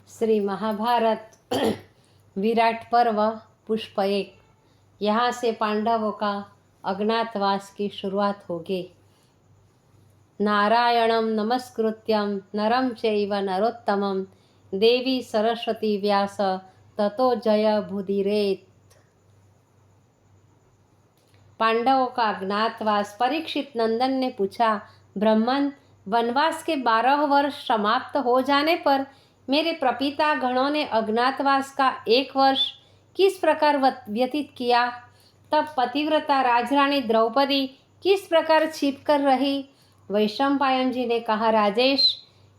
श्री महाभारत विराट पर्व पुष्प 1। यहाँ से पांडवों का अज्ञातवास की शुरुआत होगी। नारायणं नमस्कृत्यं नरं चैव नरोत्तमं देवी सरस्वती व्यास ततो जयमुदीरयेत्। पांडवों का अज्ञातवास। परीक्षित नंदन ने पूछा, ब्राह्मण, वनवास के 12 वर्ष समाप्त हो जाने पर मेरे प्रपिता गणों ने अज्ञातवास का 1 वर्ष किस प्रकार व्यतीत किया? तब पतिव्रता राजरानी द्रौपदी किस प्रकार छिप कर रही? वैशंपायन जी ने कहा, राजेश,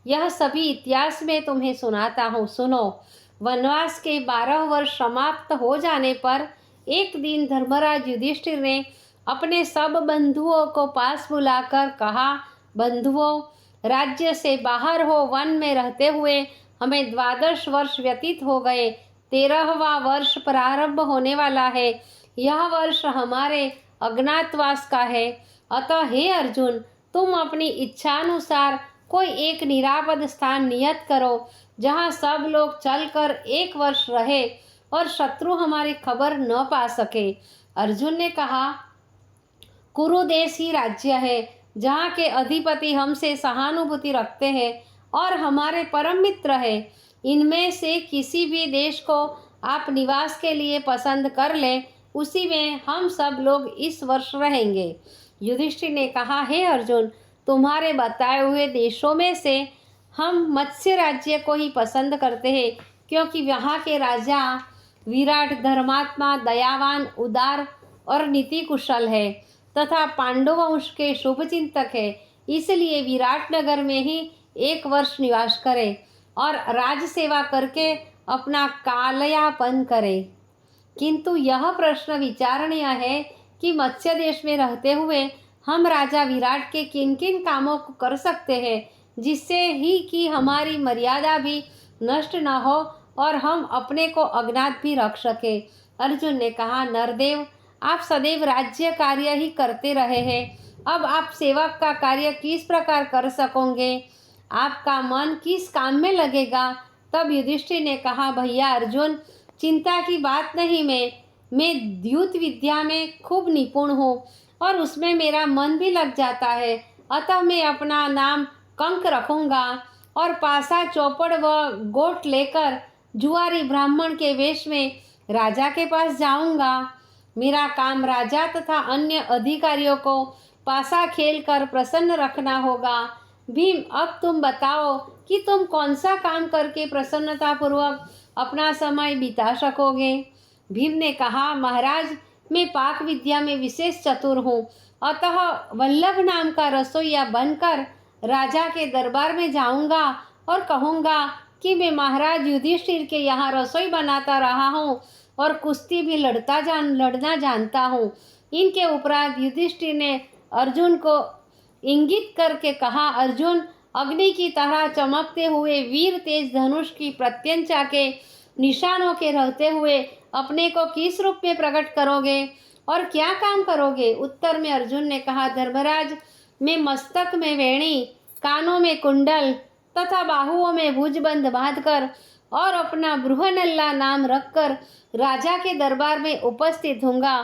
यह सभी इतिहास में तुम्हें सुनाता हूँ, सुनो। वनवास के 12 वर्ष समाप्त हो जाने पर एक दिन धर्मराज युधिष्ठिर ने अपने सब बंधुओं को पास बुलाकर कहा, बंधुओं, राज्य से बाहर हो वन में रहते हुए हमें 12 वर्ष व्यतीत हो गए। 13वां वर्ष प्रारंभ होने वाला है। यह वर्ष हमारे अज्ञातवास का है। अतः हे अर्जुन, तुम अपनी इच्छानुसार कोई एक निरापद स्थान नियत करो, जहाँ सब लोग चलकर 1 वर्ष रहे और शत्रु हमारी खबर न पा सके। अर्जुन ने कहा, कुरु देश ही राज्य है, जहाँ के अधिपति हमसे सहानुभूति रखते हैं और हमारे परम मित्र है। इनमें से किसी भी देश को आप निवास के लिए पसंद कर लें, उसी में हम सब लोग इस वर्ष रहेंगे। युधिष्ठिर ने कहा, हे अर्जुन, तुम्हारे बताए हुए देशों में से हम मत्स्य राज्य को ही पसंद करते हैं, क्योंकि वहाँ के राजा विराट, धर्मात्मा, दयावान, उदार और नीति कुशल है तथा पांडुवंश के शुभ चिंतक है। इसलिए विराट नगर में ही 1 वर्ष निवास करें और राज सेवा करके अपना कालयापन करें। किंतु यह प्रश्न विचारणीय है कि मत्स्य देश में रहते हुए हम राजा विराट के किन किन कामों को कर सकते हैं, जिससे ही कि हमारी मर्यादा भी नष्ट न हो और हम अपने को अज्ञात भी रख सके। अर्जुन ने कहा, नरदेव, आप सदैव राज्य कार्य ही करते रहे हैं, अब आप सेवक का कार्य किस प्रकार कर सकोगे? आपका मन किस काम में लगेगा? तब युधिष्ठिर ने कहा, भैया अर्जुन, चिंता की बात नहीं, मैं द्यूत विद्या में खूब निपुण हूँ और उसमें मेरा मन भी लग जाता है। अतः मैं अपना नाम कंक रखूँगा और पासा, चौपड़ व गोट लेकर जुआरी ब्राह्मण के वेश में राजा के पास जाऊँगा। मेरा काम राजा तथा अन्य अधिकारियों को पासा खेल कर प्रसन्न रखना होगा। भीम, अब तुम बताओ कि तुम कौन सा काम करके प्रसन्नतापूर्वक अपना समय बिता सकोगे? भीम ने कहा, महाराज, मैं पाक विद्या में विशेष चतुर हूँ, अतः वल्लभ नाम का रसोइया बनकर राजा के दरबार में जाऊँगा और कहूँगा कि मैं महाराज युधिष्ठिर के यहाँ रसोई बनाता रहा हूँ और कुश्ती भी लड़ना जानता हूँ। इनके उपरांत युधिष्ठिर ने अर्जुन को इंगित करके कहा, अर्जुन, अग्नि की तरह चमकते हुए वीर तेज धनुष की प्रत्यंचा के निशानों के रहते हुए अपने को किस रूप में प्रकट करोगे और क्या काम करोगे? उत्तर में अर्जुन ने कहा, धर्मराज, मैं मस्तक में वेणी, कानों में कुंडल तथा बाहुओं में भुजबंद बांधकर और अपना बृहनल्ला नाम रखकर राजा के दरबार में उपस्थित होऊंगा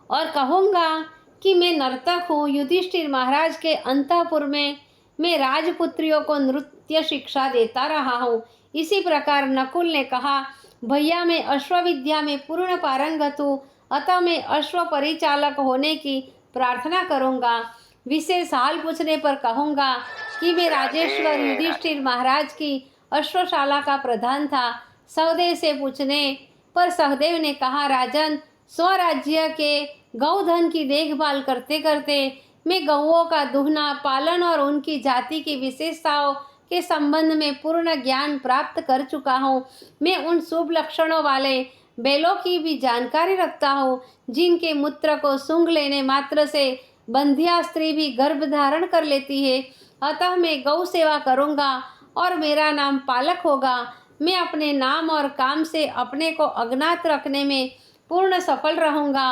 और कहूँगा कि मैं नर्तक हूँ। युधिष्ठिर महाराज के अंतःपुर में मैं राजपुत्रियों को नृत्य शिक्षा देता रहा हूँ। इसी प्रकार नकुल ने कहा, भैया, मैं अश्वविद्या में पूर्ण पारंगत हूँ, अतः मैं अश्व परिचालक होने की प्रार्थना करूँगा। विशेष हाल पूछने पर कहूँगा कि मैं राजेश्वर युधिष्ठिर महाराज की अश्वशाला का प्रधान था। सहदेव से पूछने पर सहदेव ने कहा, राजन, स्वराज्य के गौधन की देखभाल करते करते मैं गौओं का दुहना, पालन और उनकी जाति की विशेषताओं के संबंध में पूर्ण ज्ञान प्राप्त कर चुका हूँ। मैं उन शुभ लक्षणों वाले बैलों की भी जानकारी रखता हूँ, जिनके मूत्र को सूंघ लेने मात्र से बंधिया स्त्री भी गर्भ धारण कर लेती है। अतः मैं गौ सेवा करूँगा और मेरा नाम पालक होगा। मैं अपने नाम और काम से अपने को अज्ञात रखने में पूर्ण सफल रहूँगा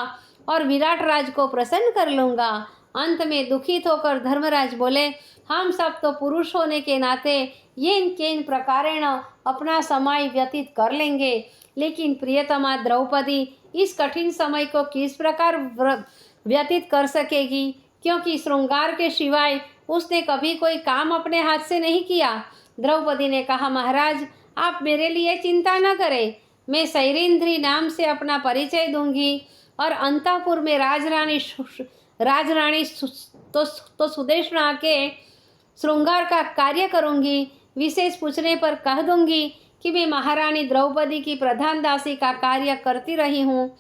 और विराट राज को प्रसन्न कर लूँगा अंत में दुखित होकर धर्मराज बोले, हम सब तो पुरुष होने के नाते येन केन प्रकारेण अपना समय व्यतीत कर लेंगे, लेकिन प्रियतमा द्रौपदी इस कठिन समय को किस प्रकार व्यतीत कर सकेगी, क्योंकि श्रृंगार के सिवाय उसने कभी कोई काम अपने हाथ से नहीं किया। द्रौपदी ने कहा, महाराज आप मेरे लिए चिंता न करें, मैं सैरेंद्री नाम से अपना परिचय दूंगी और अंतःपुर में राजरानी तो सुदेशना के श्रृंगार का कार्य करूंगी। विशेष पूछने पर कह दूंगी कि मैं महारानी द्रौपदी की प्रधान दासी का कार्य करती रही हूँ।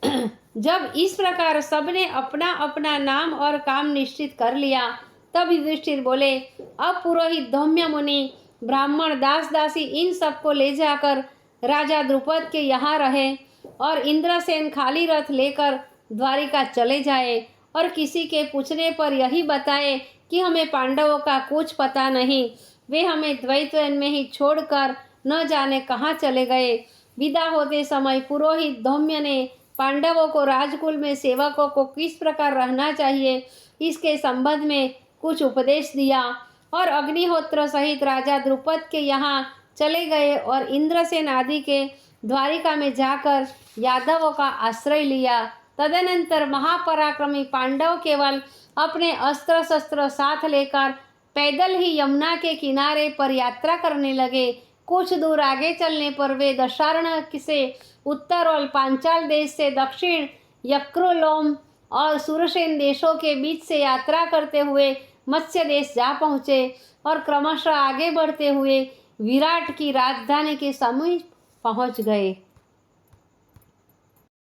जब इस प्रकार सबने अपना अपना नाम और काम निश्चित कर लिया, तब युधिष्ठिर बोले, अब पुरोहित धौम्य मुनि, ब्राह्मण, दास दासी इन सबको ले जाकर राजा द्रुपद के यहाँ रहे और इंद्रसेन खाली रथ लेकर द्वारिका चले जाए और किसी के पूछने पर यही बताए कि हमें पांडवों का कुछ पता नहीं, वे हमें द्वैतवन में ही छोड़कर न जाने कहाँ चले गए। विदा होते समय पुरोहित धौम्य ने पांडवों को राजकुल में सेवकों को किस प्रकार रहना चाहिए इसके संबंध में कुछ उपदेश दिया और अग्निहोत्र सहित राजा द्रुपद के यहाँ चले गए और इंद्रसेन आदि के द्वारिका में जाकर यादवों का आश्रय लिया। तदनंतर महापराक्रमी पांडव केवल अपने अस्त्र शस्त्र साथ लेकर पैदल ही यमुना के किनारे पर यात्रा करने लगे। कुछ दूर आगे चलने पर वे दशार्ण से उत्तर और पांचाल देश से दक्षिण यक्रोलोम और सुरसेन देशों के बीच से यात्रा करते हुए मत्स्य देश जा पहुँचे और क्रमशः आगे बढ़ते हुए विराट की राजधानी के समीप पहुँच गए।